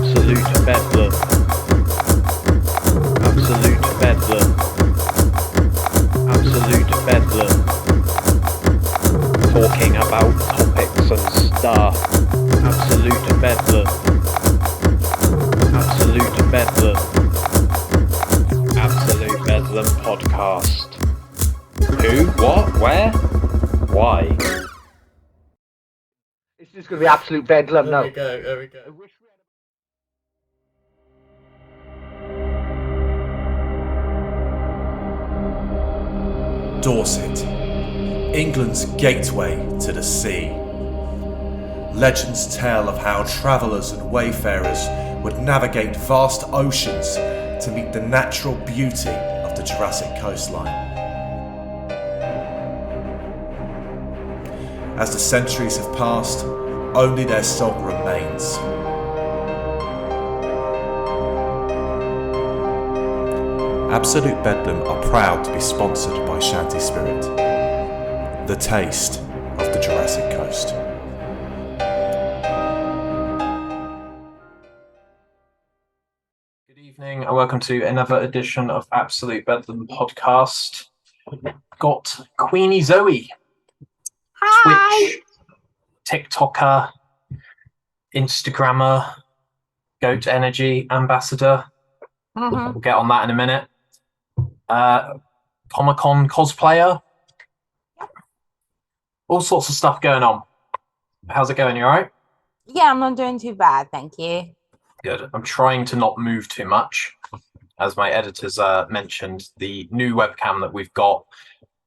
Absolute bedlam. Absolute bedlam. Absolute bedlam. Talking about topics and stuff. Absolute bedlam. Absolute bedlam. Absolute bedlam podcast. Who? What? Where? Why? It's just going to be absolute bedlam now. There we go. Dorset, England's gateway to the sea. Legends tell of how travellers and wayfarers would navigate vast oceans to meet the natural beauty of the Jurassic coastline. As the centuries have passed, only their song remains. Absolute Bedlam are proud to be sponsored by Shanty Spirit, the taste of the Jurassic Coast. Good evening and welcome to another edition of Absolute Bedlam podcast. Got Queenie Zoee, Hi. Twitch, TikToker, Instagrammer, Goat Energy ambassador. We'll get on that in a minute. Comic-Con cosplayer. All sorts of stuff going on. How's it going? You all right? Yeah, I'm not doing too bad, thank you. Good. I'm trying to not move too much. As my editors mentioned, the new webcam that we've got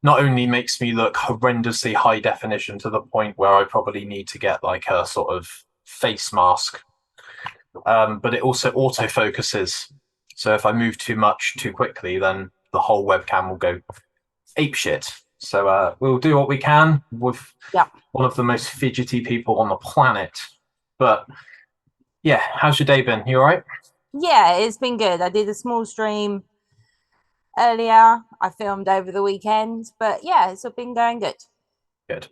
not only makes me look horrendously high definition to the point where I probably need to get like a sort of face mask, but it also autofocuses. So if I move too much too quickly, then the whole webcam will go apeshit. So we'll do what we can with one of the most fidgety people on the planet. But yeah, how's your day been? You all right? Yeah, it's been good. I did a small stream earlier. I filmed over the weekend, but yeah, it's been going good. Good.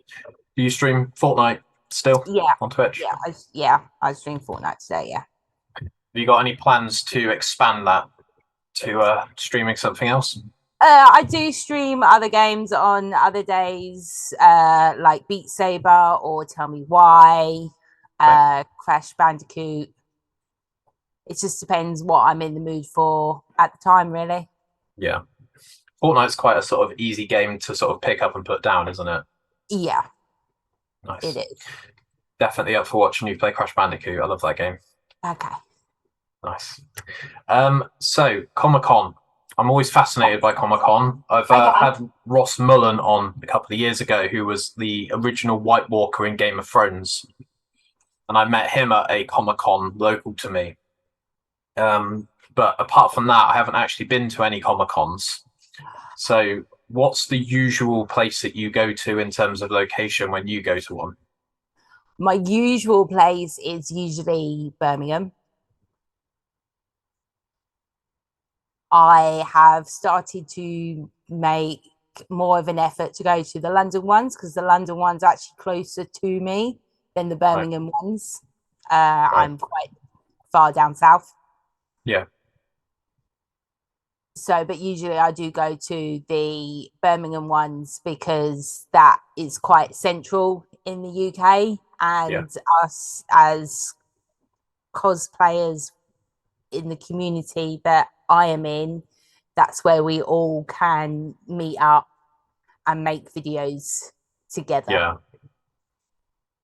Do you stream Fortnite still? Yeah. On Twitch? I streamed Fortnite today, yeah. Have you got any plans to expand that to streaming something else? I do stream other games on other days, like Beat Saber or Tell Me Why, Crash Bandicoot. It just depends what I'm in the mood for at the time, really. Yeah. Fortnite's quite a sort of easy game to sort of pick up and put down, isn't it? Yeah. Nice. It is. Definitely up for watching you play Crash Bandicoot. I love that game. Okay. Nice. So Comic-Con. I'm always fascinated by Comic-Con. I've had Ross Mullen on a couple of years ago, who was the original White Walker in Game of Thrones. And I met him at a Comic-Con local to me. But apart from that, I haven't actually been to any Comic-Cons. So what's the usual place that you go to in terms of location when you go to one? My usual place is usually Birmingham. I have started to make more of an effort to go to the London ones because the London ones are actually closer to me than the Birmingham ones. I'm quite far down south. Yeah. So, but usually I do go to the Birmingham ones because that is quite central in the UK, and us as cosplayers in the community that I am in, that's where we all can meet up and make videos together.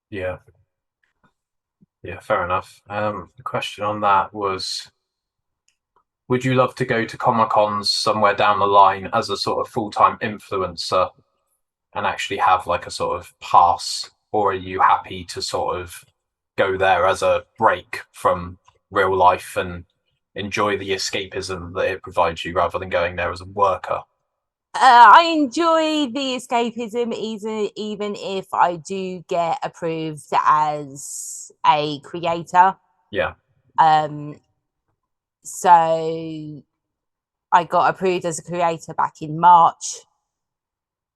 Yeah, fair enough. The question on that was, would you love to go to Comic-Cons somewhere down the line as a sort of full-time influencer and actually have like a sort of pass, or are you happy to sort of go there as a break from real life and enjoy the escapism that it provides you rather than going there as a worker? I enjoy the escapism, even if I do get approved as a creator. Yeah. So I got approved as a creator back in March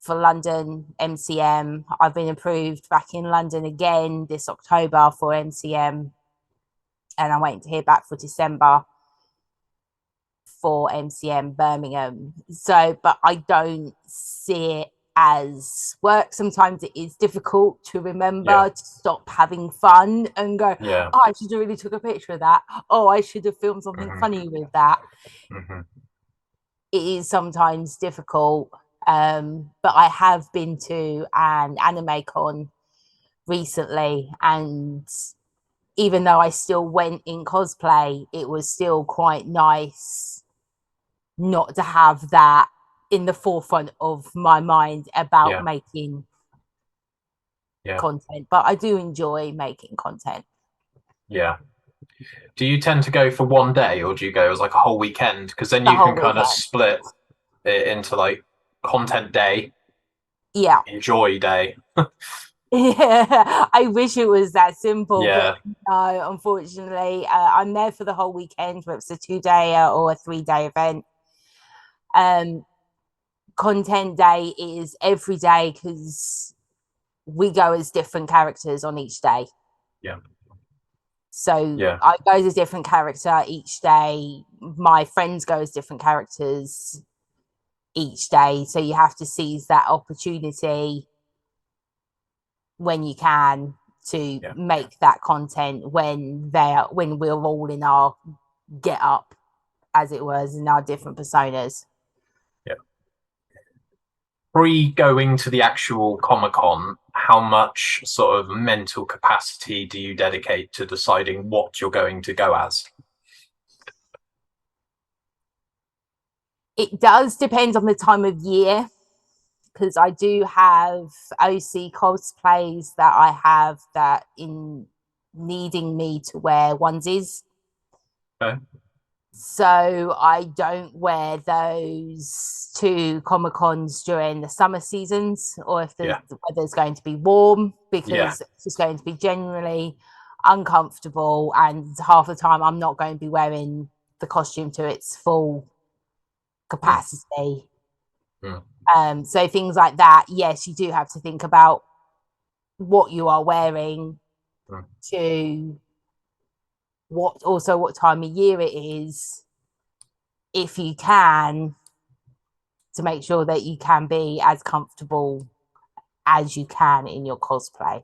for London MCM. I've been approved back in London again this October for MCM. and I'm waiting to hear back for December for MCM Birmingham. So, but I don't see it as work. Sometimes it is difficult to remember to stop having fun and go, oh, I should have really took a picture of that. Oh, I should have filmed something funny with that. It is sometimes difficult. But I have been to an anime con recently, and even though I still went in cosplay, it was still quite nice not to have that in the forefront of my mind about making content. But I do enjoy making content. Yeah. Do you tend to go for one day, or do you go as like a whole weekend? Because then you can kind of split it into like content day, enjoy day. Yeah, I wish it was that simple, but no, unfortunately, I'm there for the whole weekend, whether it's a 2-day or a 3-day event. Content day is every day because we go as different characters on each day. So I go as a different character each day. My friends go as different characters each day. So you have to seize that opportunity when you can to make that content when we're all in our get up, as it was, in our different personas. Going to the actual Comic-Con, how much sort of mental capacity do you dedicate to deciding what you're going to go as? It does depend on the time of year, because I do have OC cosplays that I have that in needing me to wear onesies. Okay. So I don't wear those to Comic-Cons during the summer seasons, or if the weather's going to be warm, because it's just going to be generally uncomfortable, and half the time I'm not going to be wearing the costume to its full capacity. So things like that, yes, you do have to think about what you are wearing to what time of year it is, if you can, to make sure that you can be as comfortable as you can in your cosplay.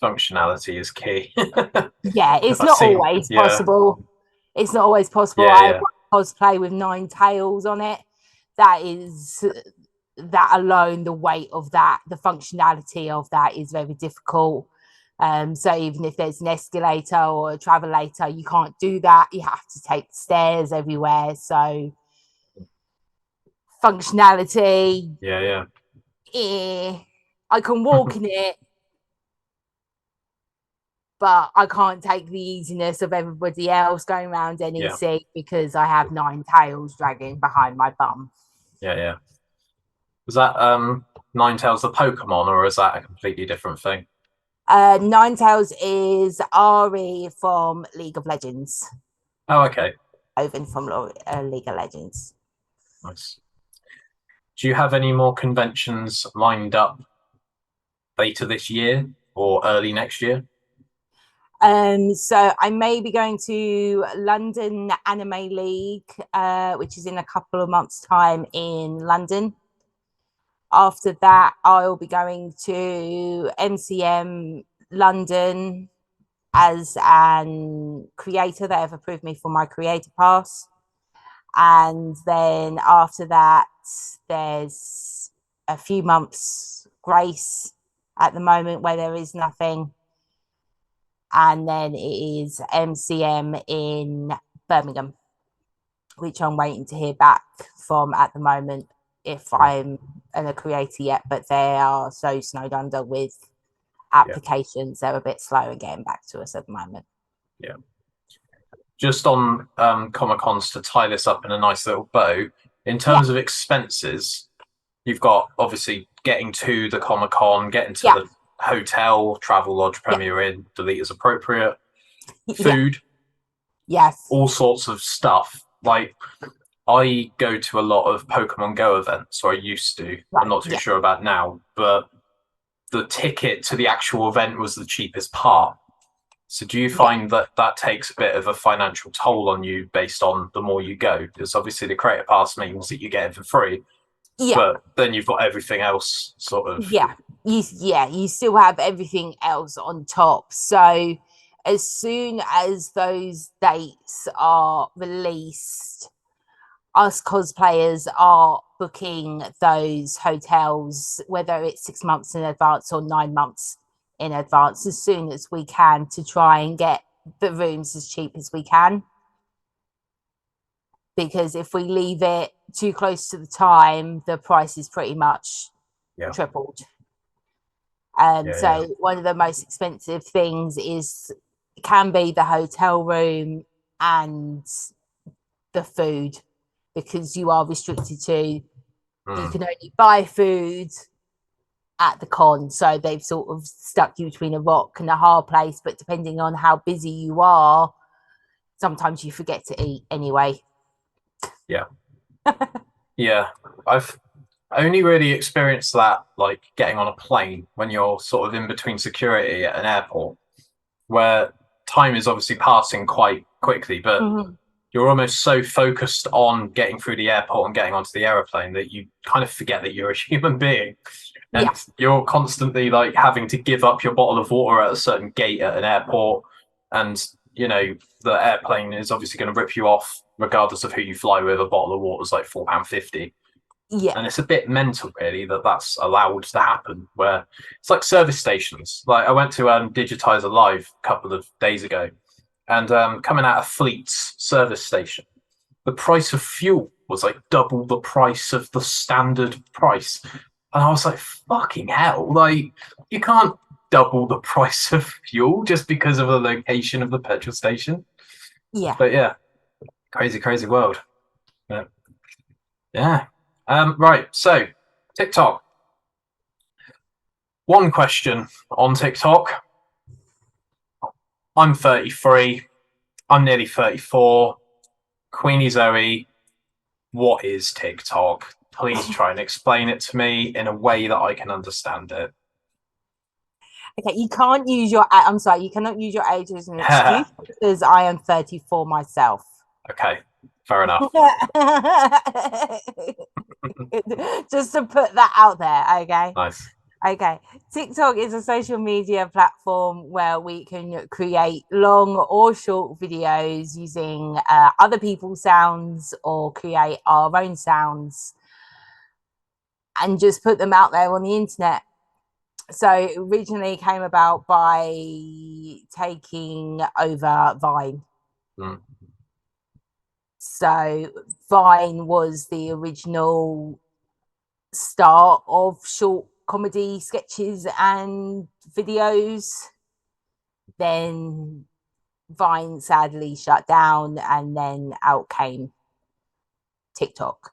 Functionality is key. It's not always possible. It's not always possible. I have cosplay with 9 tails on it. That alone, the weight of that, the functionality of that is very difficult. So even if there's an escalator or a travelator, you can't do that. You have to take stairs everywhere. So functionality. I can walk in it, but I can't take the easiness of everybody else going around NEC because I have 9 tails dragging behind my bum. Was that Ninetales the Pokemon, or is that a completely different thing? Ninetales is Ari from League of Legends. Oh, okay. Oven from League of Legends. Nice. Do you have any more conventions lined up later this year or early next year? So I may be going to London Anime League, which is in a couple of months' time in London. After that, I'll be going to MCM London as an creator. They have approved me for my creator pass. And then after that, there's a few months grace at the moment where there is nothing. And then it is MCM in Birmingham, which I'm waiting to hear back from at the moment, if I'm a creator yet, but they are so snowed under with applications. They're a bit slow in getting back to us at the moment. Just on Comic-Cons, to tie this up in a nice little bow, in terms of expenses, you've got obviously getting to the Comic-Con, getting to the hotel, travel lodge, Premier Inn, delete as appropriate, food, all sorts of stuff. Like, I go to a lot of Pokemon Go events, or I used to. I'm not too sure about now, but the ticket to the actual event was the cheapest part. So do you find that that takes a bit of a financial toll on you based on the more you go? Because obviously the creator pass means that you get it for free, but then you've got everything else sort of. You still have everything else on top. So as soon as those dates are released, us cosplayers are booking those hotels, whether it's 6 months in advance or 9 months in advance, as soon as we can, to try and get the rooms as cheap as we can. Because if we leave it too close to the time, the price is pretty much tripled. So one of the most expensive things can be the hotel room and the food, because you are restricted to you can only buy food at the con. So they've sort of stuck you between a rock and a hard place, but depending on how busy you are, sometimes you forget to eat anyway. I've only really experienced that like getting on a plane when you're sort of in between security at an airport, where time is obviously passing quite quickly, but you're almost so focused on getting through the airport and getting onto the aeroplane that you kind of forget that you're a human being. And you're constantly like having to give up your bottle of water at a certain gate at an airport. And, you know, the airplane is obviously going to rip you off regardless of who you fly with. A bottle of water is like £4.50. And it's a bit mental, really, that that's allowed to happen, where it's like service stations. Like I went to Digitize Alive a couple of days ago, and coming out of Fleet's service station, the price of fuel was like double the price of the standard price. And I was like, fucking hell, like you can't double the price of fuel just because of the location of the petrol station. But yeah, crazy world. Right, so TikTok. One question on TikTok. I'm 33. I'm nearly 34. Queenie Zoee, what is TikTok? Please try and explain it to me in a way that I can understand it. Okay, you can't use your. I'm sorry, you cannot use your age as an excuse because I am 34 myself. Okay, fair enough. Just to put that out there, okay? Nice. Okay, TikTok is a social media platform where we can create long or short videos using other people's sounds or create our own sounds and just put them out there on the internet. So it originally came about by taking over Vine. So Vine was the original start of short comedy sketches and videos. Then Vine sadly shut down, and then out came TikTok.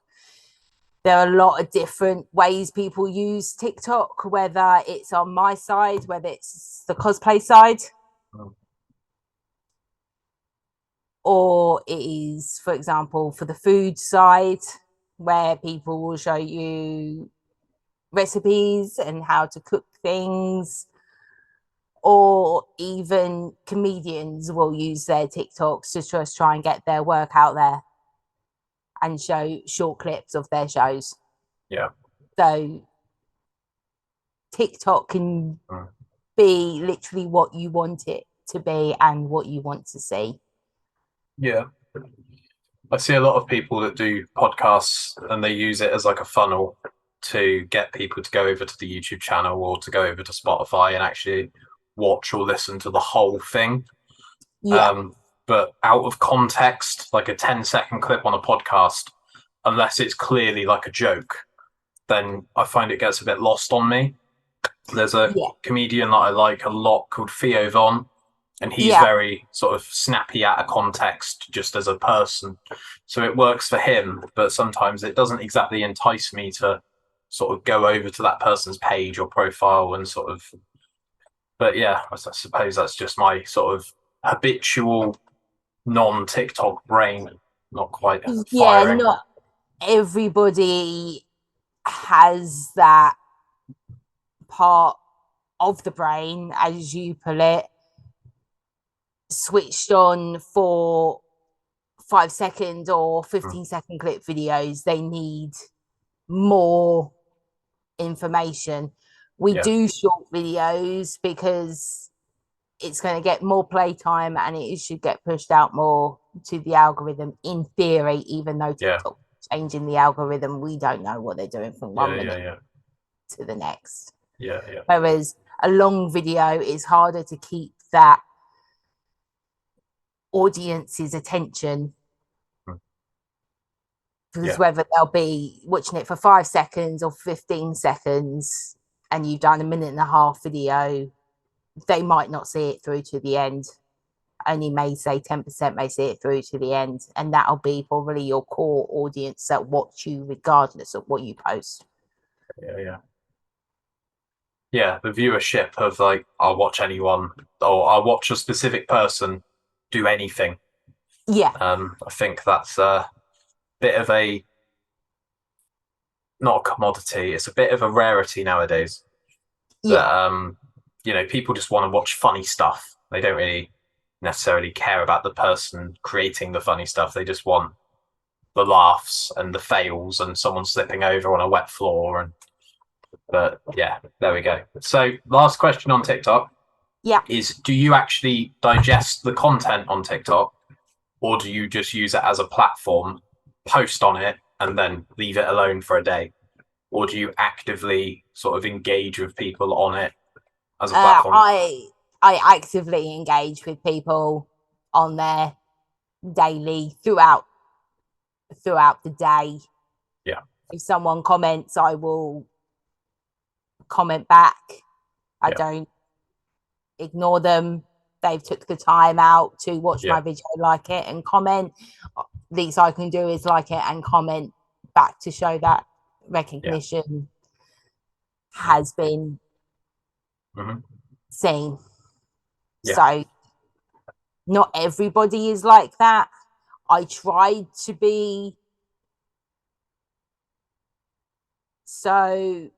There are a lot of different ways people use TikTok, whether it's on my side, whether it's the cosplay side, or it is, for example, for the food side, where people will show you recipes and how to cook things, or even comedians will use their TikToks to just try and get their work out there and show short clips of their shows. So TikTok can be literally what you want it to be and what you want to see. I see a lot of people that do podcasts and they use it as like a funnel to get people to go over to the YouTube channel or to go over to Spotify and actually watch or listen to the whole thing. But out of context, like a 10-second clip on a podcast, unless it's clearly like a joke, then I find it gets a bit lost on me. There's a comedian that I like a lot called Theo Von, and he's very sort of snappy out of context just as a person. So it works for him, but sometimes it doesn't exactly entice me to sort of go over to that person's page or profile and sort of. But yeah, I suppose that's just my sort of habitual non-TikTok brain, not quite firing. Not everybody has that part of the brain, as you put it, switched on for 5 second or 15-second clip videos. They need more information. We do short videos because it's going to get more playtime and it should get pushed out more to the algorithm in theory, even though TikTok changing the algorithm, we don't know what they're doing from 1 minute to the next. Whereas a long video is harder to keep that audience's attention, because whether they'll be watching it for 5 seconds or 15 seconds and you've done a 1.5-minute video, they might not see it through to the end. Only may say 10% may see it through to the end, and that'll be probably your core audience that watch you regardless of what you post. The viewership of like, I'll watch anyone or I'll watch a specific person do anything. I think that's a bit of a, not a commodity, it's a bit of a rarity nowadays. That people just want to watch funny stuff. They don't really necessarily care about the person creating the funny stuff. They just want the laughs and the fails and someone slipping over on a wet floor. But yeah, there we go. So last question on TikTok is, do you actually digest the content on TikTok, or do you just use it as a platform, post on it, and then leave it alone for a day? Or do you actively sort of engage with people on it as a platform? I actively engage with people on there daily throughout the day. If someone comments, I will comment back. I don't ignore them. They've took the time out to watch my video, like it and comment. Least I can do is like it and comment back to show that recognition has been seen. So not everybody is like that. I tried to be. So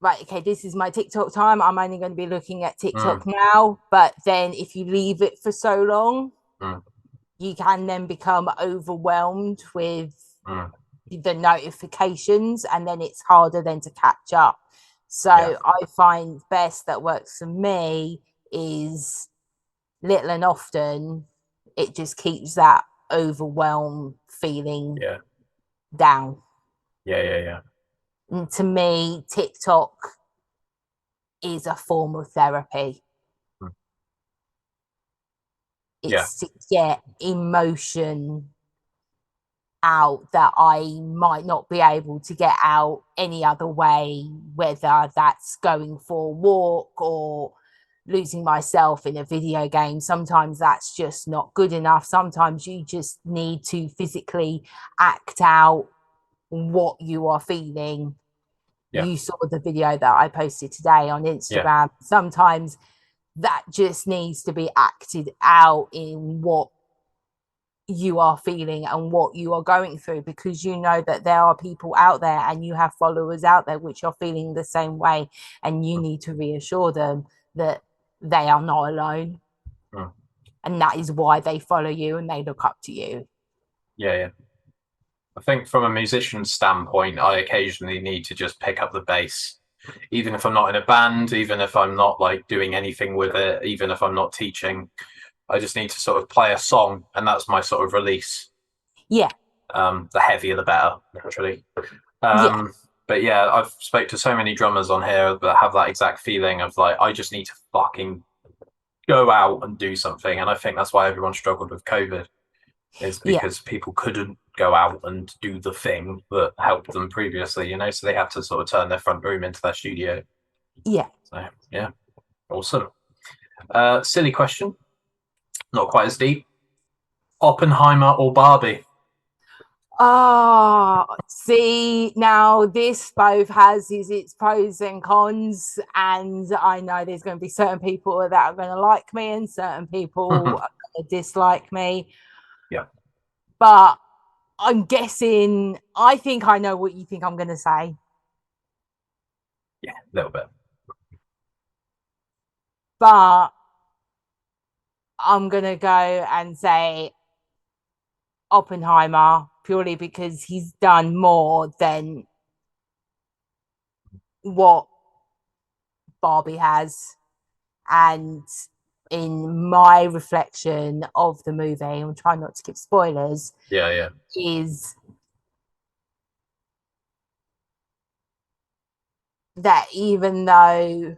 right, okay, this is my TikTok time. I'm only going to be looking at TikTok now. But then if you leave it for so long, you can then become overwhelmed with the notifications, and then it's harder then to catch up. So I find best that works for me is little and often. It just keeps that overwhelm feeling down. And to me, TikTok is a form of therapy. It's to get emotion out that I might not be able to get out any other way, whether that's going for a walk or losing myself in a video game. Sometimes that's just not good enough. Sometimes you just need to physically act out what you are feeling. You saw the video that I posted today on Instagram. Sometimes that just needs to be acted out in what you are feeling and what you are going through, because you know that there are people out there and you have followers out there which are feeling the same way, and you need to reassure them that they are not alone, and that is why they follow you and they look up to you. I think from a musician's standpoint, I occasionally need to just pick up the bass, even if I'm not in a band, even if I'm not like doing anything with it, even if I'm not teaching. I just need to sort of play a song, and that's my sort of release. The heavier the better, naturally. But yeah, I've spoke to so many drummers on here that have that exact feeling of like, I just need to fucking go out and do something. And I think that's why everyone struggled with COVID, is because people couldn't go out and do the thing that helped them previously, so they had to sort of turn their front room into their studio. So yeah, awesome. Silly question, not quite as deep. Oppenheimer or Barbie? See, now this both has its pros and cons, and I know there's going to be certain people that are going to like me and certain people are going to dislike me. But I'm guessing, I think I know what you think I'm going to say. Yeah, a little bit. But I'm gonna go and say Oppenheimer, purely because he's done more than what Barbie has. And in my reflection of the movie, I'm trying not to give spoilers, Yeah. is that even though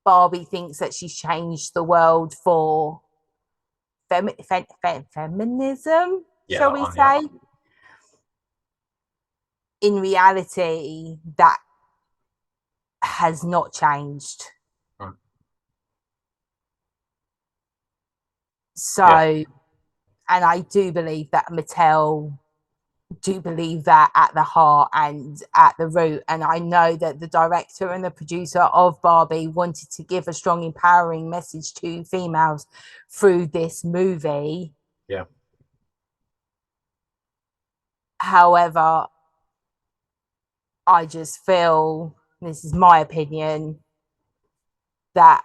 Barbie thinks that she's changed the world for feminism, shall we say, in reality, that has not changed. Mm. So, and I do believe that Mattel do believe that at the heart and at the root. And I know that the director and the producer of Barbie wanted to give a strong, empowering message to females through this movie. Yeah. However, I just feel, this is my opinion, that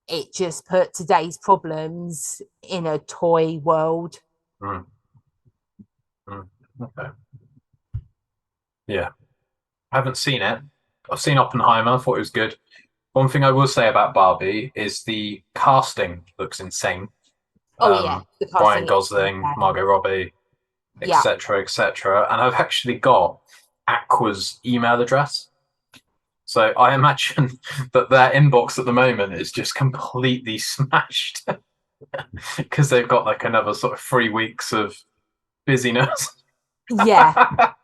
it just put today's problems in a toy world. Okay. Yeah. I haven't seen it. I've seen Oppenheimer. I thought it was good. One thing I will say about Barbie is the casting looks insane. The Ryan Gosling, Margot Robbie, etc., etc. And I've actually got Aqua's email address. So I imagine that their inbox at the moment is just completely smashed because they've got like another sort of 3 weeks of busyness. Yeah.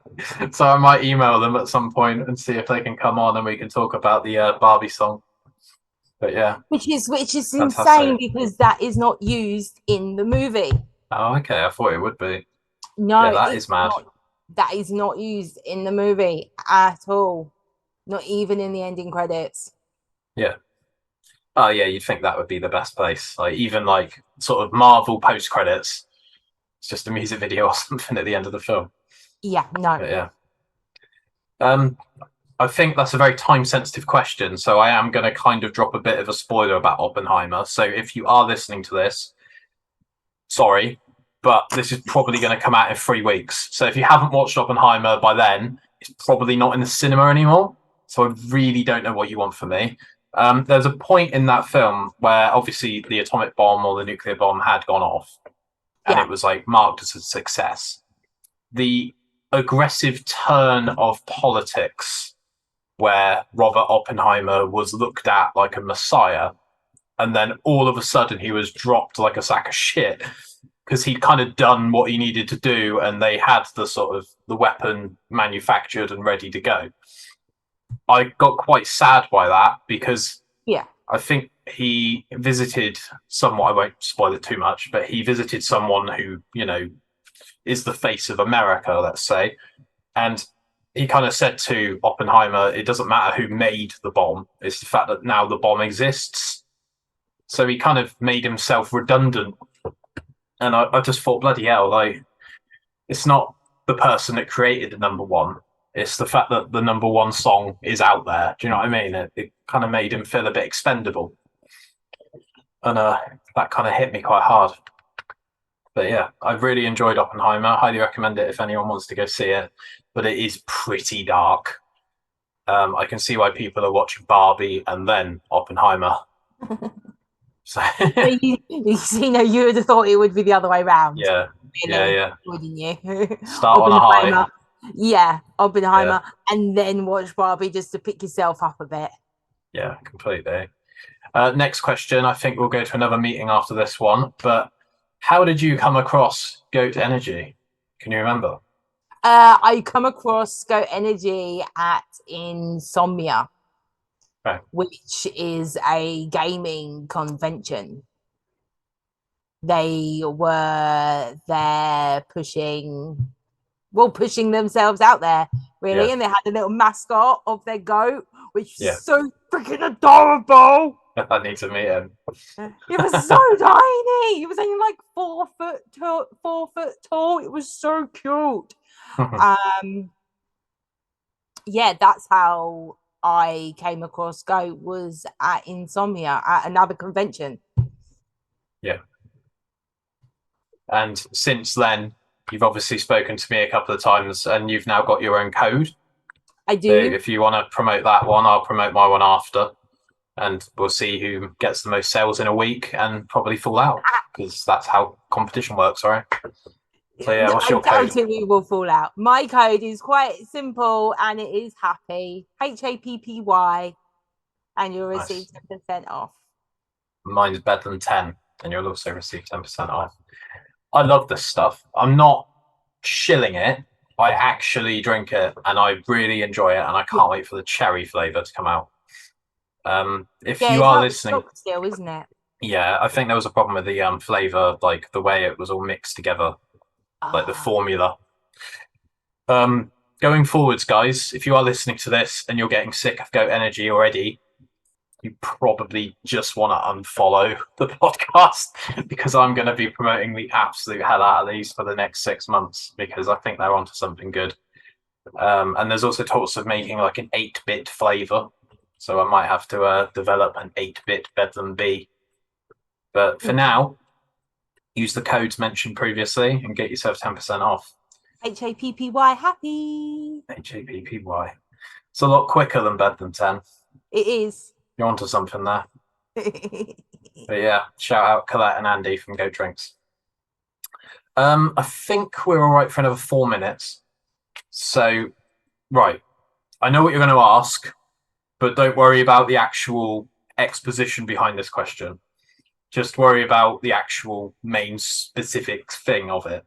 So I might email them at some point and see if they can come on and we can talk about the Barbie song. But yeah, which is fantastic. insane because that is not used in the movie. Oh, okay. I thought it would be. No, yeah, that is mad. That is not used in the movie at all. Not even in the ending credits. Yeah. Oh yeah, you'd think that would be the best place. Like even like sort of Marvel post credits. It's just a music video or something at the end of the film. Yeah, no. But yeah. I think that's a very time sensitive question, so I am going to kind of drop a bit of a spoiler about Oppenheimer. So if you are listening to this, sorry, but this is probably going to come out in 3 weeks. So if you haven't watched Oppenheimer by then, it's probably not in the cinema anymore. So I really don't know what you want from me. There's a point in that film where obviously the atomic bomb or the nuclear bomb had gone off, and it was like marked as a success. The aggressive turn of politics where Robert Oppenheimer was looked at like a messiah, and then all of a sudden he was dropped like a sack of shit because he'd kind of done what he needed to do, and they had the sort of the weapon manufactured and ready to go. I got quite sad by that because I think he visited somewhat, I won't spoil it too much, but he visited someone who, you know, is the face of America, let's say, and he kind of said to Oppenheimer, it doesn't matter who made the bomb, it's the fact that now the bomb exists. So he kind of made himself redundant. And I just thought, bloody hell, like, it's not the person that created the number one. It's the fact that the number one song is out there. Do you know what I mean? It kind of made him feel a bit expendable. And that kind of hit me quite hard. But yeah, I've really enjoyed Oppenheimer. I highly recommend it if anyone wants to go see it. But it is pretty dark. I can see why people are watching Barbie and then Oppenheimer. So you would have thought it would be the other way around. Yeah, really, yeah. Wouldn't you? Start on a high. Yeah, Oppenheimer, and then watch Barbie just to pick yourself up a bit. Yeah, completely. Next question. I think we'll go to another meeting after this one. But how did you come across Goat Energy? Can you remember? I come across Goat Energy at Insomnia, which is a gaming convention. They were there pushing themselves out there, really. And they had a little mascot of their goat, which is so freaking adorable. I need to meet him. It was so tiny. It was only like 4 foot tall. It was so cute. That's how I came across Goat, was at Insomnia at another convention. Yeah. And since then, you've obviously spoken to me a couple of times, and you've now got your own code. I do. So if you want to promote that one, I'll promote my one after, and we'll see who gets the most sales in a week and probably fall out, because that's how competition works, right? So yeah, what's your code? We will fall out. My code is quite simple and it is happy. HAPPY, and you'll receive 10% off. Mine's better than 10, and you'll also receive 10% off. I love this stuff. I'm not shilling it. I actually drink it, and I really enjoy it, and I can't wait for the cherry flavour to come out. If you are listening, still, isn't it? Yeah, I think there was a problem with the flavour, like the way it was all mixed together, like the formula. Going forwards, guys, if you are listening to this and you're getting sick of Goat Energy already, you probably just want to unfollow the podcast, because I'm going to be promoting the absolute hell out of these for the next 6 months, because I think they're onto something good. And there's also talks of making like an 8-bit flavour, so I might have to develop an 8-bit Bedlam Bee. But for now, use the codes mentioned previously and get yourself 10% off. HAPPY, happy. HAPPY. It's a lot quicker than Bedlam 10. It is. You're onto something there. But yeah, shout out Colette and Andy from Goat Drinks. I think we're all right for another 4 minutes. So, right. I know what you're going to ask, but don't worry about the actual exposition behind this question. Just worry about the actual main specific thing of it.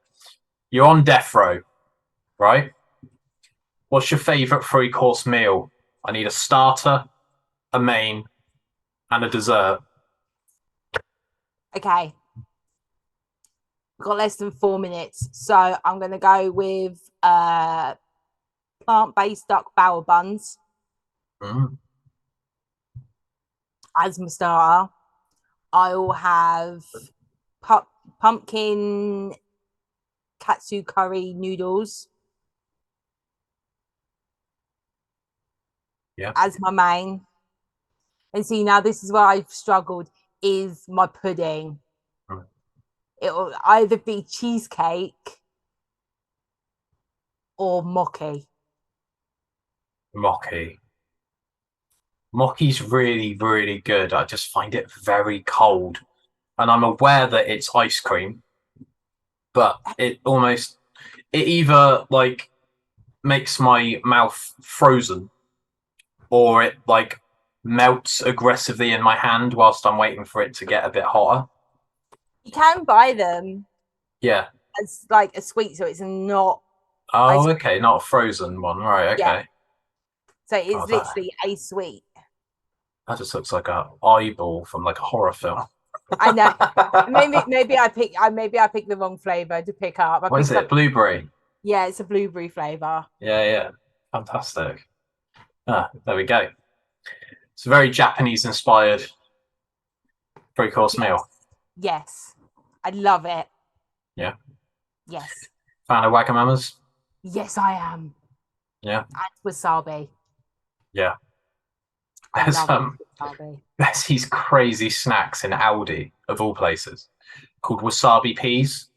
You're on death row, right? What's your favourite 3-course meal? I need a starter, a main, and a dessert. Okay. We've got less than 4 minutes, so I'm going to go with plant-based duck bower buns as my starter. I'll have pumpkin katsu curry noodles as my main. And see, now this is where I've struggled, is my pudding. It will either be cheesecake or mochi. Mochi's really, really good. I just find it very cold. And I'm aware that it's ice cream, but it either like makes my mouth frozen, or it like melts aggressively in my hand whilst I'm waiting for it to get a bit hotter. You can buy them. Yeah. As like a sweet, so it's not. Oh, okay, not a frozen one, right? Okay. Yeah. So it's literally a sweet. That just looks like an eyeball from like a horror film. I know. maybe I picked the wrong flavor to pick up. What is it? Blueberry. Yeah, it's a blueberry flavor. Yeah. Fantastic. There we go. It's a very Japanese inspired 3-course meal. Yes. I love it. Yeah. Yes. Fan of Wagamama's? Yes, I am. Yeah. And wasabi. Yeah. Wasabi. There's these crazy snacks in Aldi, of all places, called wasabi peas.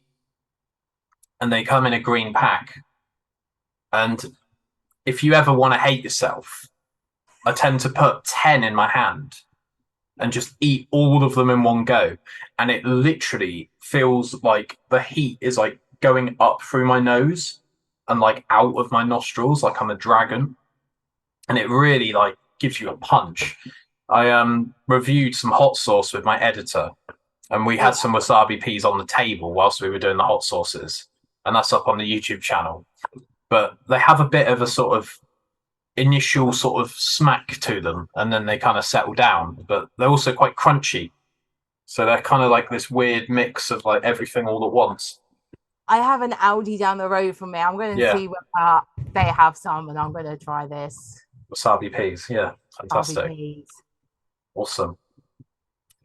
And they come in a green pack. And if you ever want to hate yourself, I tend to put 10 in my hand and just eat all of them in one go. And it literally feels like the heat is like going up through my nose and like out of my nostrils, like I'm a dragon. And it really like gives you a punch. I reviewed some hot sauce with my editor, and we had some wasabi peas on the table whilst we were doing the hot sauces. And that's up on the YouTube channel. But they have a bit of a sort of initial sort of smack to them, and then they kind of settle down, but they're also quite crunchy, so they're kind of like this weird mix of like everything all at once. I have an Aldi down the road from me. I'm going to see whether they have some, and I'm going to try this wasabi peas. Yeah, fantastic. Awesome.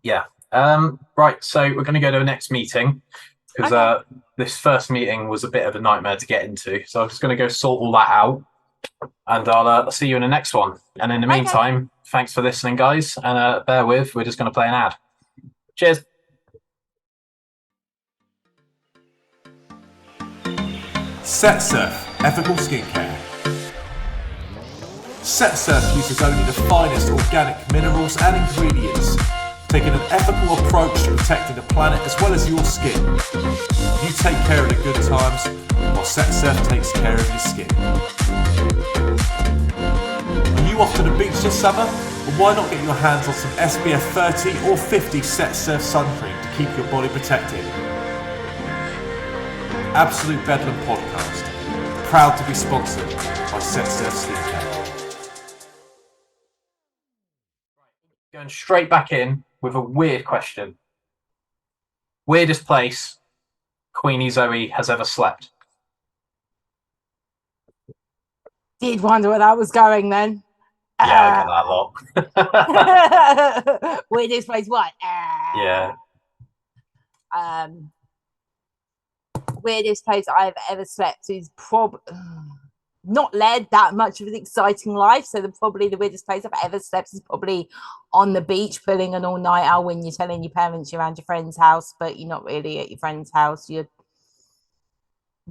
Yeah. Right, so we're going to go to the next meeting, because this first meeting was a bit of a nightmare to get into, so I'm just going to go sort all that out. And I'll see you in the next one. And in the meantime, thanks for listening, guys. And bear with, we're just going to play an ad. Cheers. SETTSURF Ethical Skincare. SETTSURF uses only the finest organic minerals and ingredients, taking an ethical approach to protecting the planet as well as your skin. You take care of the good times, while SETTSURF takes care of your skin. Are you off to the beach this summer? Well, why not get your hands on some SPF 30 or 50 SETTSURF Suncream to keep your body protected? Absolute Bedlam Podcast, proud to be sponsored by SETTSURF Skincare. Going straight back in with a weird question. Weirdest place Queenie Zoee has ever slept? Did wonder where that was going then. Yeah, I get that a lot. Weirdest place, what? Yeah. Weirdest place I've ever slept is not led that much of an exciting life. So probably the weirdest place I've ever slept is probably on the beach, pulling an all-nighter when you're telling your parents you're around your friend's house, but you're not really at your friend's house. You're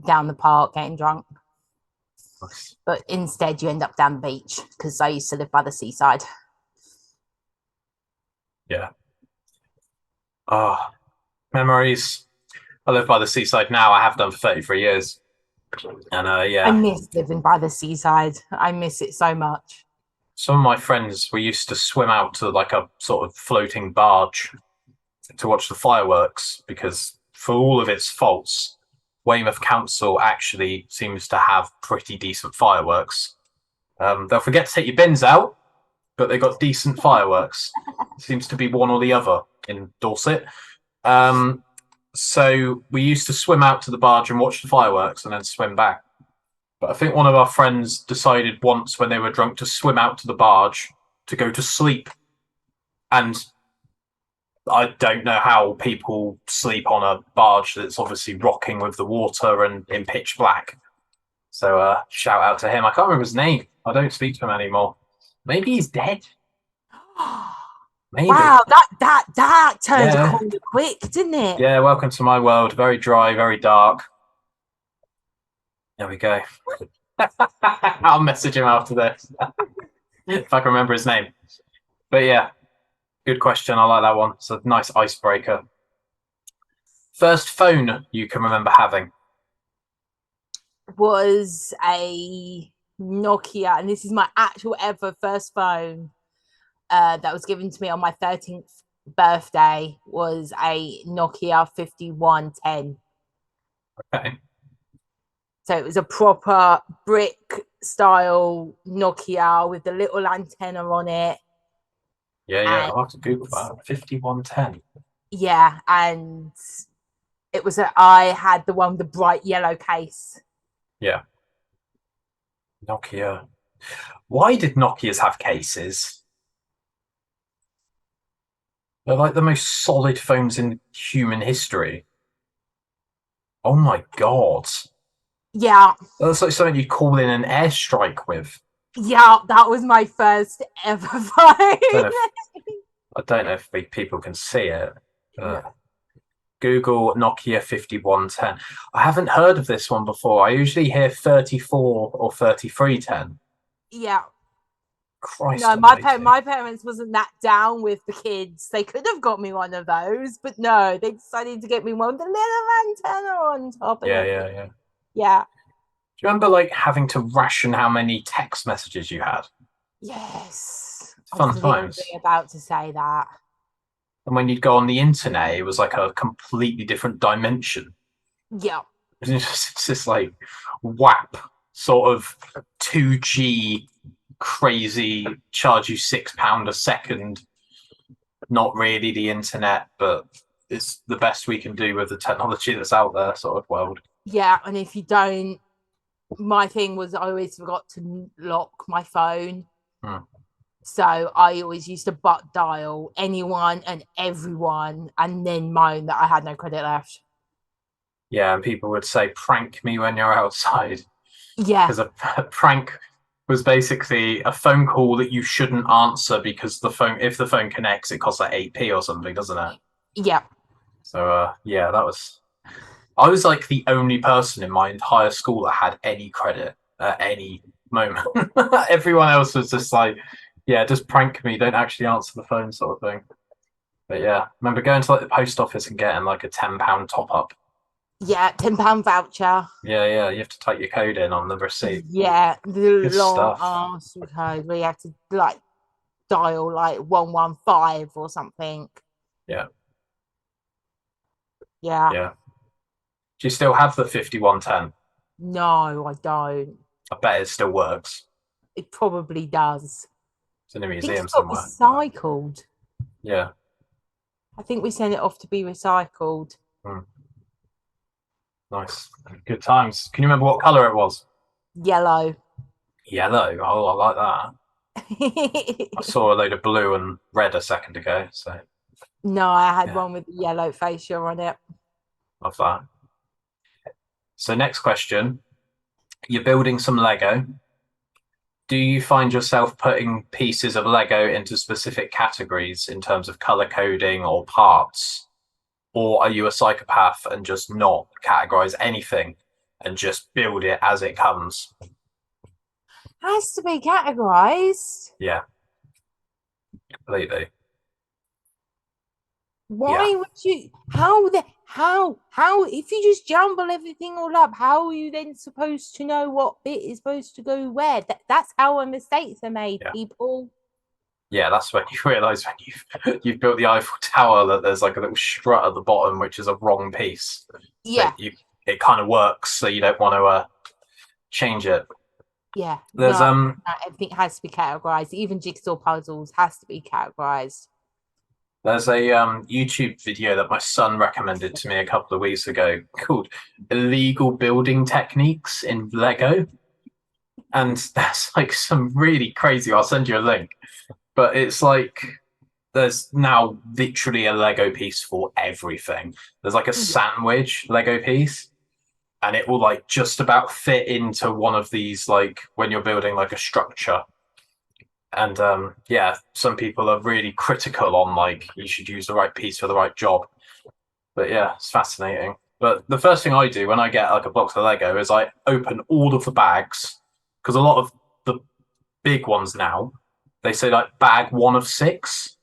down the park getting drunk. Nice. But instead you end up down the beach because I used to live by the seaside. Yeah. Memories. I live by the seaside now. I have done for 33 years. And yeah. I miss living by the seaside. I miss it so much. Some of my friends, we used to swim out to like a sort of floating barge to watch the fireworks because for all of its faults, Weymouth Council actually seems to have pretty decent fireworks. They'll forget to take your bins out, but they got decent fireworks. Seems to be one or the other in Dorset. So we used to swim out to the barge and watch the fireworks and then swim back. But I think one of our friends decided once when they were drunk to swim out to the barge to go to sleep. And I don't know how people sleep on a barge that's obviously rocking with the water and in pitch black. So shout out to him. I can't remember his name. I don't speak to him anymore. Maybe he's dead. Maybe. Wow, that turned a corner quick, didn't it? Yeah, welcome to my world. Very dry, very dark. There we go. I'll message him after this if I can remember his name. But yeah, good question. I like that one. It's a nice icebreaker. First phone you can remember having? Was a Nokia, and this is my actual ever first phone that was given to me on my 13th birthday, was a Nokia 5110. Okay. So it was a proper brick style Nokia with the little antenna on it. Yeah, I'll have to Google that. 5110. Yeah, and it was I had the one with the bright yellow case. Yeah. Nokia. Why did Nokias have cases? They're like the most solid phones in human history. Oh my god. Yeah. That's like something you'd call in an airstrike with. Yeah, that was my first ever phone. I don't know if people can see it. Yeah. Google Nokia 5110. I haven't heard of this one before. I usually hear 34 or 3310. Yeah. Christ. No, my parents wasn't that down with the kids. They could have got me one of those, but no, they decided to get me one with the little antenna on top of it. Yeah. Do you remember like having to ration how many text messages you had? Yes. Fun times. About to say that. And when you'd go on the internet, it was like a completely different dimension. Yeah. It's just like WAP, sort of 2G crazy, charge you £6 a second. Not really the internet, but it's the best we can do with the technology that's out there, sort of world. Yeah, and if you don't, my thing was I always forgot to lock my phone. So I always used to butt dial anyone and everyone and then moan that I had no credit left. Yeah, and people would say, prank me when you're outside. Yeah. Because a prank was basically a phone call that you shouldn't answer because if the phone connects, it costs like 8p or something, doesn't it? Yeah. So, yeah, that was I was like the only person in my entire school that had any credit at any moment. Everyone else was just like, yeah, just prank me, don't actually answer the phone sort of thing. But yeah, remember going to like the post office and getting like a £10 top up. Yeah, £10 voucher. Yeah, you have to type your code in on the receipt. Yeah, the Good long stuff. ass code where you have to like dial like 115 or something. Yeah. Yeah. Do you still have the 5110? No, I don't. I bet it still works. It probably does. It's in a I think museum it's got somewhere. recycled. Yeah. I think we sent it off to be recycled. Nice. Good times. Can you remember what colour it was? Yellow. Yellow. Oh, I like that. I saw a load of blue and red a second ago, so No, I had Yeah. one with the yellow fascia on it. love that. So next question. You're building some Lego. Do you find yourself putting pieces of Lego into specific categories in terms of color coding or parts? Or are you a psychopath and just not categorize anything and just build it as it comes? Has to be categorized. Yeah, completely. Why would you? How? If you just jumble everything all up, how are you then supposed to know what bit is supposed to go where? That's how our mistakes are made, Yeah. people. Yeah, that's when you realise when you've built the Eiffel Tower that there's like a little strut at the bottom which is a wrong piece. Yeah, It kind of works, so you don't want to change it. yeah. There's No, everything has to be categorized. Even jigsaw puzzles has to be categorized. There's a YouTube video that my son recommended to me a couple of weeks ago called Illegal Building Techniques in Lego. And that's like some really crazy, I'll send you a link. But it's like there's now literally a Lego piece for everything. There's like a sandwich Lego piece, and it will like just about fit into one of these, like when you're building like a structure. And yeah, some people are really critical on like you should use the right piece for the right job. But yeah, it's fascinating. But the first thing I do when I get like a box of Lego is I open all of the bags, because a lot of the big ones now, they say like bag 1 of 6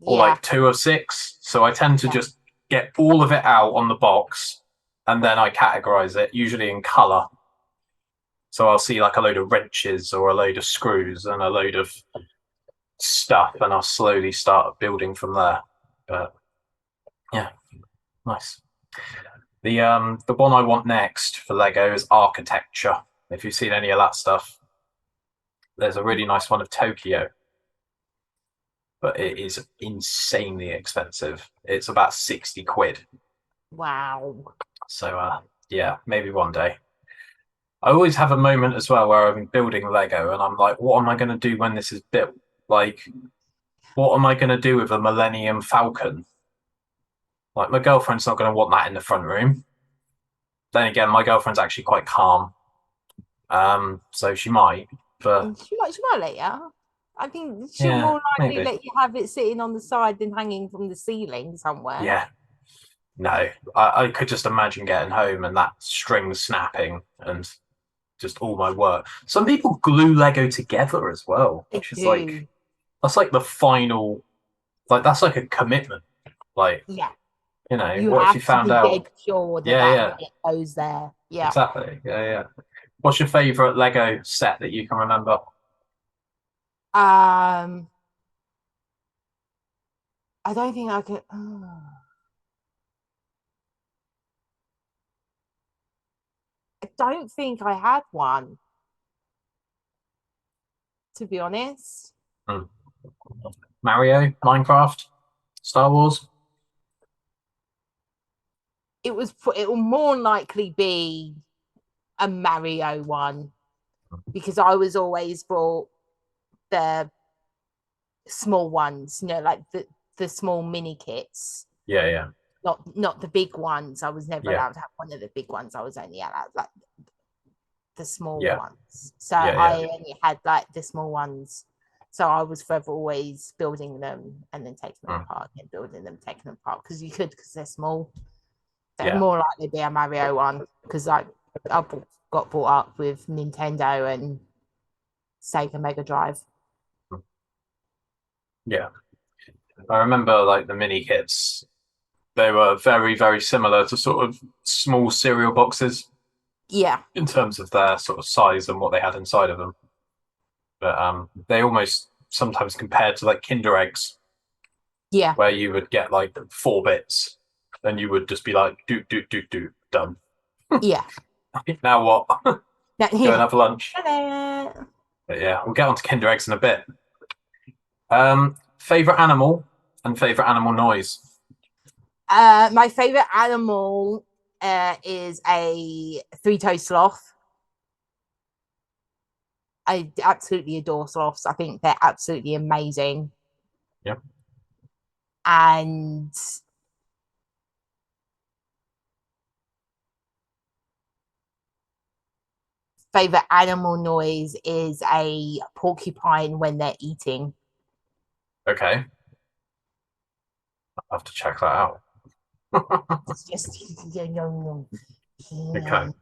or like 2 of 6. So I tend to just get all of it out on the box and then I categorize it, usually in color. So I'll see like a load of wrenches or a load of screws and a load of stuff, and I'll slowly start building from there. But yeah, nice. The one I want next for Lego is architecture. If you've seen any of that stuff, there's a really nice one of Tokyo, but it is insanely expensive. It's about 60 quid. Wow. So yeah, maybe one day. I always have a moment as well where I'm building Lego and I'm like, what am I going to do when this is built? Like, what am I going to do with a Millennium Falcon? Like, my girlfriend's not going to want that in the front room. Then again, my girlfriend's actually quite calm. So she might, but she might let you. I think she'll Yeah, more likely maybe. let you have it sitting on the side than hanging from the ceiling somewhere. yeah. No, I could just imagine getting home and that string snapping and just all my work. Some people glue Lego together as well, They which is do. like, that's like the final, like that's like a commitment. Like, Yeah. you know, You what if have you to found be out? dead sure that Yeah, that bit goes there. Yeah. Exactly. Yeah. What's your favorite Lego set that you can remember? I don't think I could. I don't think I had one, to be honest. Mario, Minecraft, Star Wars? It will more likely be a Mario one, because I was always brought the small ones, like the small mini kits. Yeah. Not the big ones. I was never Yeah. allowed to have one of the big ones. I was only allowed like the small Yeah. ones. So Yeah. I only had like the small ones. So I was forever always building them and then taking them apart and building them, taking them apart, because you could, because they're small. They're more likely to be a Mario one because I got brought up with Nintendo and Sega Mega Drive. Yeah. I remember like the mini kits. They were very, very similar to sort of small cereal boxes. Yeah. In terms of their sort of size and what they had inside of them. But they almost sometimes compared to like Kinder eggs. Yeah. Where you would get like 4 bits and you would just be like, do, done. Yeah. Now what? Go and have lunch. Ta-da. But yeah, we'll get on to Kinder eggs in a bit. Favorite animal and favorite animal noise. My favorite animal is a 3-toed sloth. I absolutely adore sloths. I think they're absolutely amazing. Yeah. And favorite animal noise is a porcupine when they're eating. Okay. I'll have to check that out. It's just Okay.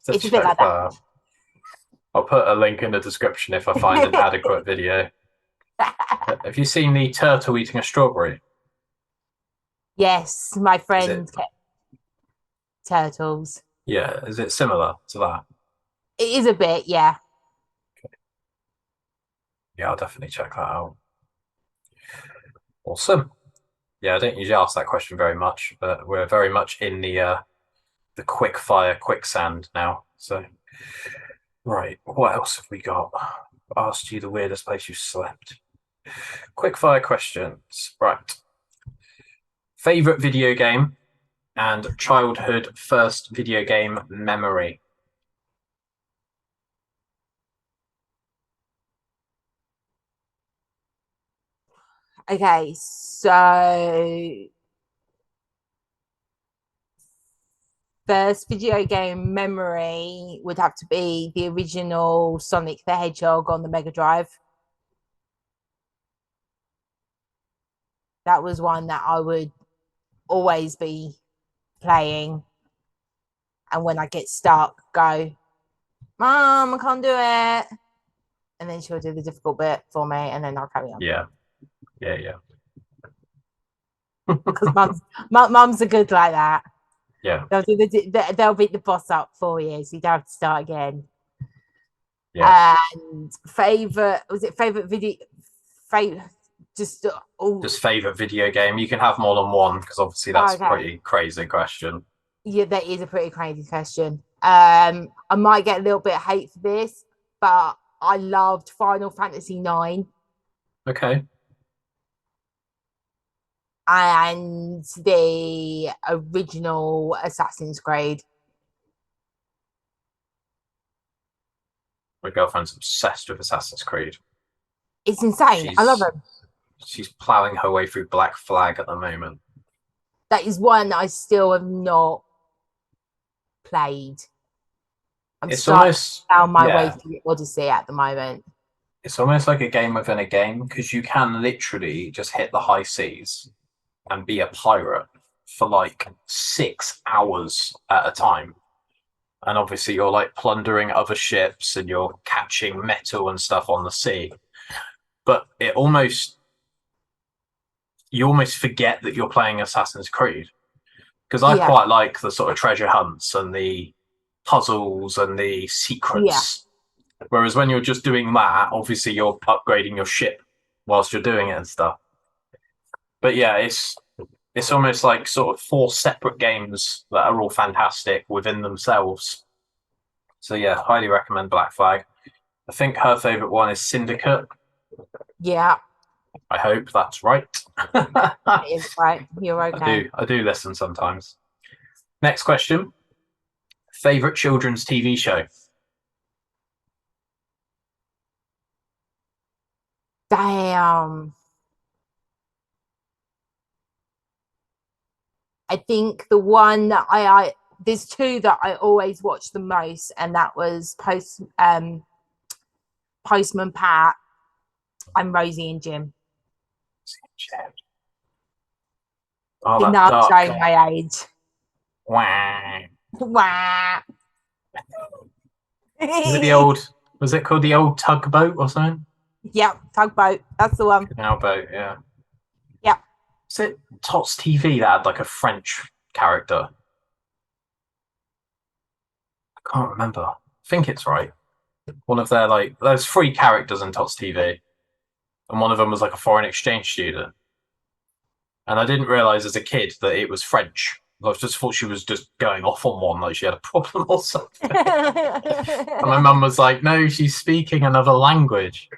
It's a bit like that. I'll put a link in the description if I find an adequate video. Have you seen the turtle eating a strawberry? Yes, my friend kept turtles. Yeah, is it similar to that? It is a bit, yeah. Okay. Yeah, I'll definitely check that out. Awesome. Yeah, I don't usually ask that question very much, but we're very much in the quick fire quicksand now. So, right, what else have we got? I asked you the weirdest place you slept. Quick fire questions. Right. Favorite video game and childhood first video game memory. Okay, so first video game memory would have to be the original Sonic the Hedgehog on the Mega Drive. That was one that I would always be playing. And when I get stuck, go, Mom, I can't do it. And then she'll do the difficult bit for me, and then I'll carry on. Yeah. Because mums are good like that. Yeah. They'll beat the boss up for you, so you don't have to start again. Yeah. And favorite video? Just favorite video game. You can have more than one because obviously that's a pretty crazy question. Yeah, that is a pretty crazy question. I might get a little bit of hate for this, but I loved Final Fantasy IX. Okay. And the original Assassin's Creed. My girlfriend's obsessed with Assassin's Creed. It's insane. I love them. She's plowing her way through Black Flag at the moment. That is one I still have not played. I'm down my way through Odyssey at the moment. It's almost like a game within a game because you can literally just hit the high seas and be a pirate for like 6 hours at a time. And obviously you're like plundering other ships and you're catching metal and stuff on the sea. But you almost forget that you're playing Assassin's Creed. Because I quite like the sort of treasure hunts and the puzzles and the secrets. Yeah. Whereas when you're just doing that, obviously you're upgrading your ship whilst you're doing it and stuff. But yeah, it's almost like sort of 4 separate games that are all fantastic within themselves. So yeah, highly recommend Black Flag. I think her favourite one is Syndicate. Yeah. I hope that's right. That is right. You're okay. I do listen sometimes. Next question. Favourite children's TV show? Damn. I think the one that there's 2 that I always watch the most, and that was Postman Pat, and Rosie and Jim. Oh, You're that not duck. showing my age. Wah. Wah. Is it the old? Was it called the old tugboat or something? Yep, tugboat. That's the one. Canal boat, yeah. Yep. Is it Tots TV that had like a French character? I can't remember. I think it's right. One of their like, there's 3 characters in Tots TV, and one of them was like a foreign exchange student. And I didn't realize as a kid that it was French. I just thought she was just going off on one, like she had a problem or something. And my mum was like, "No, she's speaking another language."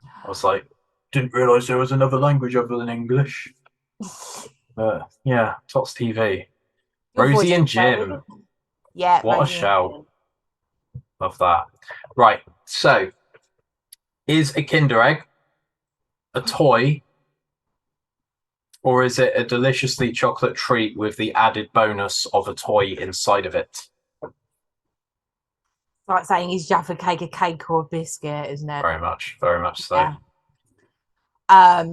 I was like, "Didn't realize there was another language other than English." Yeah, Tots TV. Rosie and Jim. Yeah, What a Rosie and show. Jim. Love that. Right, so is a Kinder Egg a toy, or is it a deliciously chocolate treat with the added bonus of a toy inside of it? Like saying, is Jaffa cake a cake or a biscuit, isn't it? Very much so. Yeah.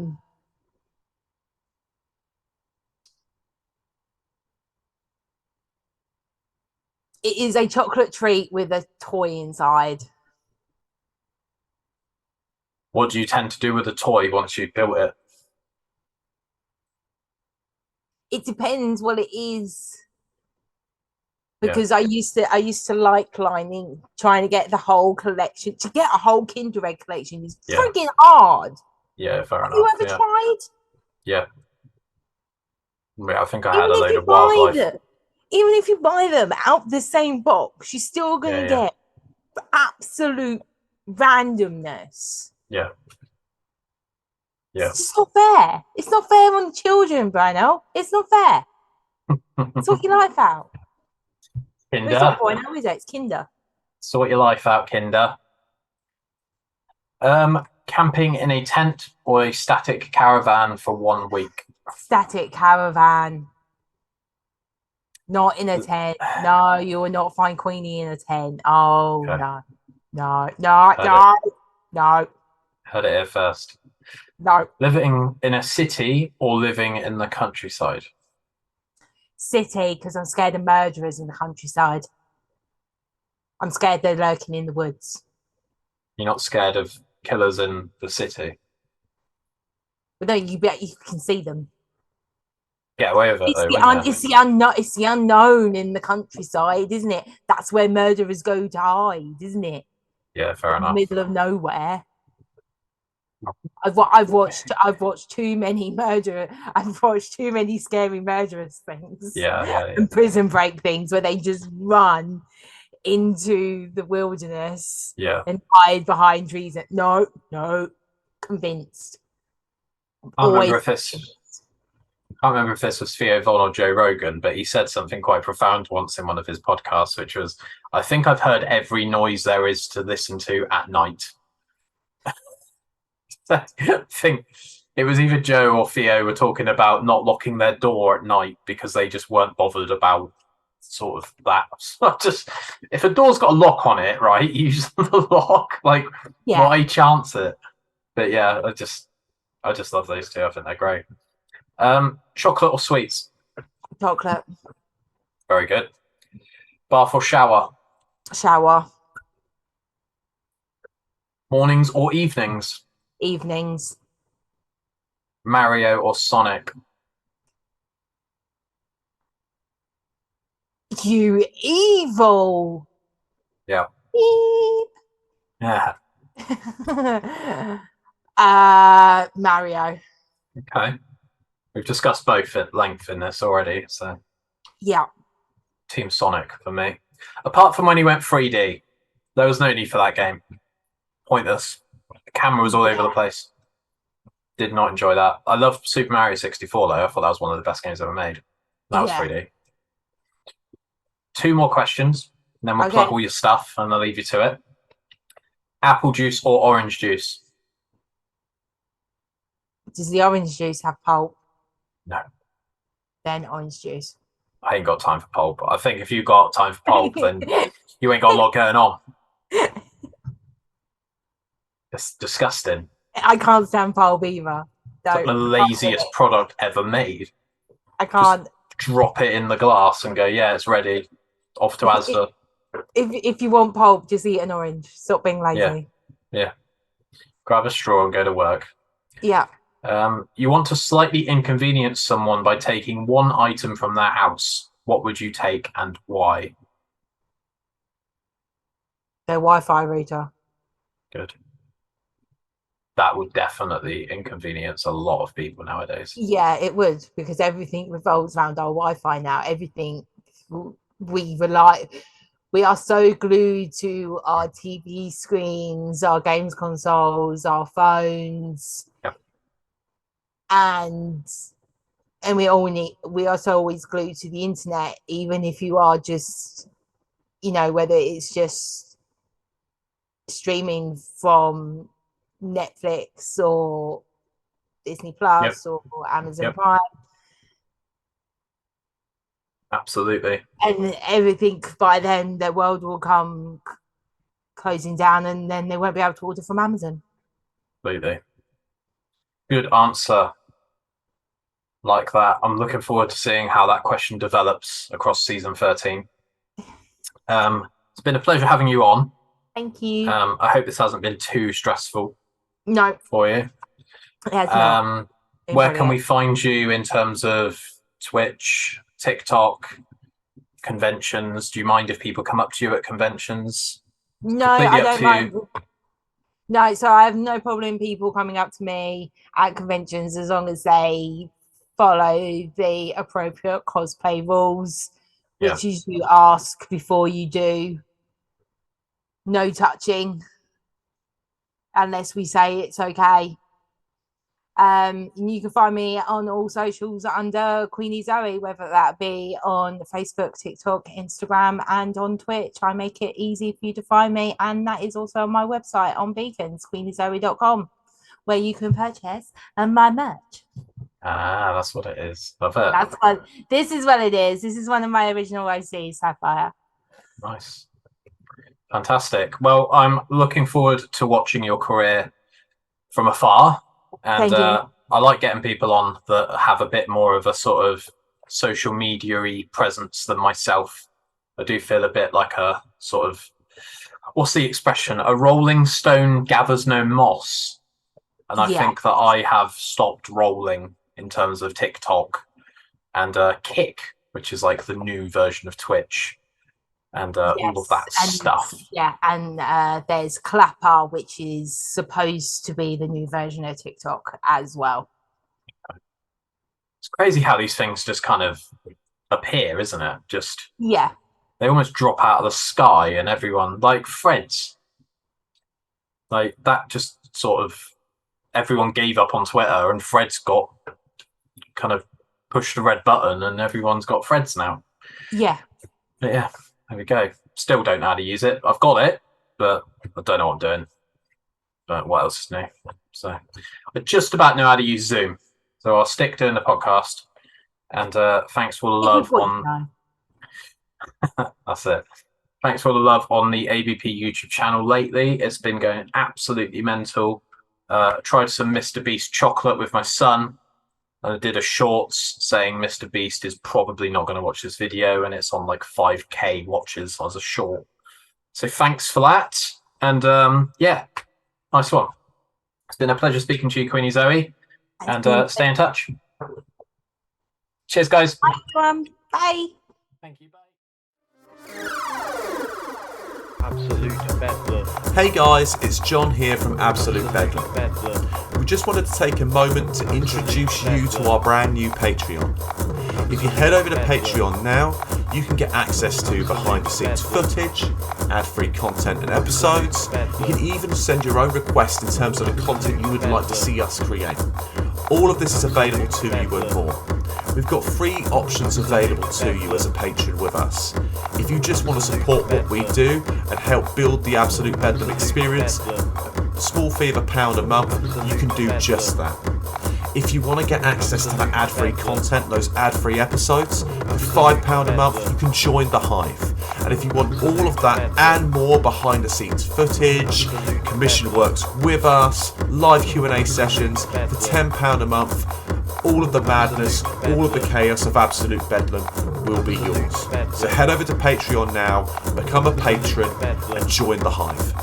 It is a chocolate treat with a toy inside. What do you tend to do with a toy once you've built it? It depends what it is. Because I used to like trying to get the whole collection. To get a whole Kinder Egg collection is freaking hard. Yeah, fair Have enough. you ever tried? Yeah. I think I had a load of wildlife. Even if you buy them out the same box, you're still going to get absolute randomness. Yeah. Yeah. It's just not fair. It's not fair on the children, Bruno. It's not fair. Sort your life out. Kinder. It's not Bruno, is it? It's Kinder. Sort your life out, Kinder. Camping in a tent or a static caravan for 1 week? Static caravan. Not in a tent. No, you will not find Queenie in a tent. Oh, okay. No. Heard it here first. No. Living in a city or living in the countryside? City, because I'm scared of murderers in the countryside. I'm scared they're lurking in the woods. You're not scared of killers in the city? But no, you can see them. Get away with it, It's the unknown in the countryside, isn't it? That's where murderers go to hide, isn't it? Yeah, fair enough. In the middle of nowhere. I've watched too many scary murderous things. And Prison Break things where they just run into the wilderness and hide behind trees. No, convinced. I can't remember if this was Theo Von or Joe Rogan, but he said something quite profound once in one of his podcasts, which was, "I think I've heard every noise there is to listen to at night." I think it was either Joe or Theo were talking about not locking their door at night because they just weren't bothered about sort of that. So just, if a door's got a lock on it, right, use the lock. Like, why chance it? But yeah, I just love those two. I think they're great. Chocolate or sweets? Chocolate. Very good. Bath or shower? Shower. Mornings or evenings? Evenings. Mario or Sonic? You evil. Yeah. Beep. Yeah. Mario. Okay. We've discussed both at length in this already, so yeah. Team Sonic for me. Apart from when he went 3D, there was no need for that game. Pointless. The camera was all over the place. Did not enjoy that. I love Super Mario 64 though. I thought that was one of the best games ever made. That was 3D. 2 more questions, and then we'll plug all your stuff and I'll leave you to it. Apple juice or orange juice? Does the orange juice have pulp? No. Then orange juice. I ain't got time for pulp. I think if you got time for pulp, then you ain't got a lot going on. It's disgusting. I can't stand pulp either. It's like the laziest product ever made. I can't. Drop it in the glass and go, yeah, it's ready. Off to Asda. If you want pulp, just eat an orange. Stop being lazy. Yeah. Grab a straw and go to work. Yeah. You want to slightly inconvenience someone by taking one item from their house. What would you take and why? Their Wi-Fi router. Good. That would definitely inconvenience a lot of people nowadays. Yeah, it would, because everything revolves around our Wi-Fi now. Everything we are so glued to our TV screens, our games consoles, our phones. Yep. And we are so always glued to the internet, even if you are just, whether it's just streaming from Netflix or Disney Plus or Amazon Prime. Absolutely. And everything, by then the world will come closing down and then they won't be able to order from Amazon. Absolutely. Good answer. Like that. I'm looking forward to seeing how that question develops across season 13. It's been a pleasure having you on. Thank you. I hope this hasn't been too stressful. No. For you. It has not. Where can we find you in terms of Twitch, TikTok, conventions? Do you mind if people come up to you at conventions? No, I don't mind. No, so I have no problem people coming up to me at conventions as long as they follow the appropriate cosplay rules, which is you ask before you do. No touching unless we say it's okay. You can find me on all socials under Queenie Zoee, whether that be on Facebook, TikTok, Instagram, and on Twitch. I make it easy for you to find me, and that is also on my website on Beacons, queeniezoe.com, where you can purchase my merch. Ah, that's what it is. Love it. This is what it is. This is one of my original OCs, Sapphire. Nice. Fantastic. Well, I'm looking forward to watching your career from afar. And I like getting people on that have a bit more of a sort of social media-y presence than myself. I do feel a bit like a sort of, what's the expression? A rolling stone gathers no moss. And I think that I have stopped rolling in terms of TikTok and Kick, which is like the new version of Twitch. And all of that stuff. Yeah, and there's Clapper, which is supposed to be the new version of TikTok as well. It's crazy how these things just kind of appear, isn't it? Just they almost drop out of the sky, and everyone, like Threads, like that, just sort of everyone gave up on Twitter, and Threads got kind of pushed the red button, and everyone's got Threads now. Yeah. But yeah. There we go. Still don't know how to use it. I've got it, but I don't know what I'm doing. But what else is new? So I just about know how to use Zoom. So I'll stick doing the podcast. And thanks for all the love on... That's it. Thanks for all the love on the ABP YouTube channel lately. It's been going absolutely mental. Tried some Mr. Beast chocolate with my son. And I did a shorts saying Mr. Beast is probably not going to watch this video, and it's on like 5k watches as a short. So thanks for that. And nice one. It's been a pleasure speaking to you, Queenie Zoee. And stay in touch. Cheers, guys. Bye. Bye. Thank you. Bye. Absolute bedlam. Hey guys, it's John here from Absolute Bedlam. We just wanted to take a moment to introduce you to our brand new Patreon. If you head over to Patreon now, you can get access to behind the scenes footage, ad-free content and episodes. You can even send your own requests in terms of the content you would like to see us create. All of this is available to you and more. We've got free options available to you as a patron with us. If you just want to support what we do and help build the Absolute Bedlam experience, a small fee of £1 a month, you can do just that. If you want to get access to that ad-free content, those ad-free episodes, for £5 a month, you can join the Hive. And if you want all of that and more behind-the-scenes footage, commission works with us, live Q&A sessions, for £10 a month, all of the madness, all of the chaos of Absolute Bedlam will be yours. So head over to Patreon now, become a patron, and join the hive.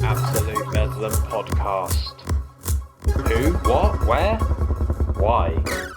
Absolute Bedlam Podcast. Who? What? Where? Why?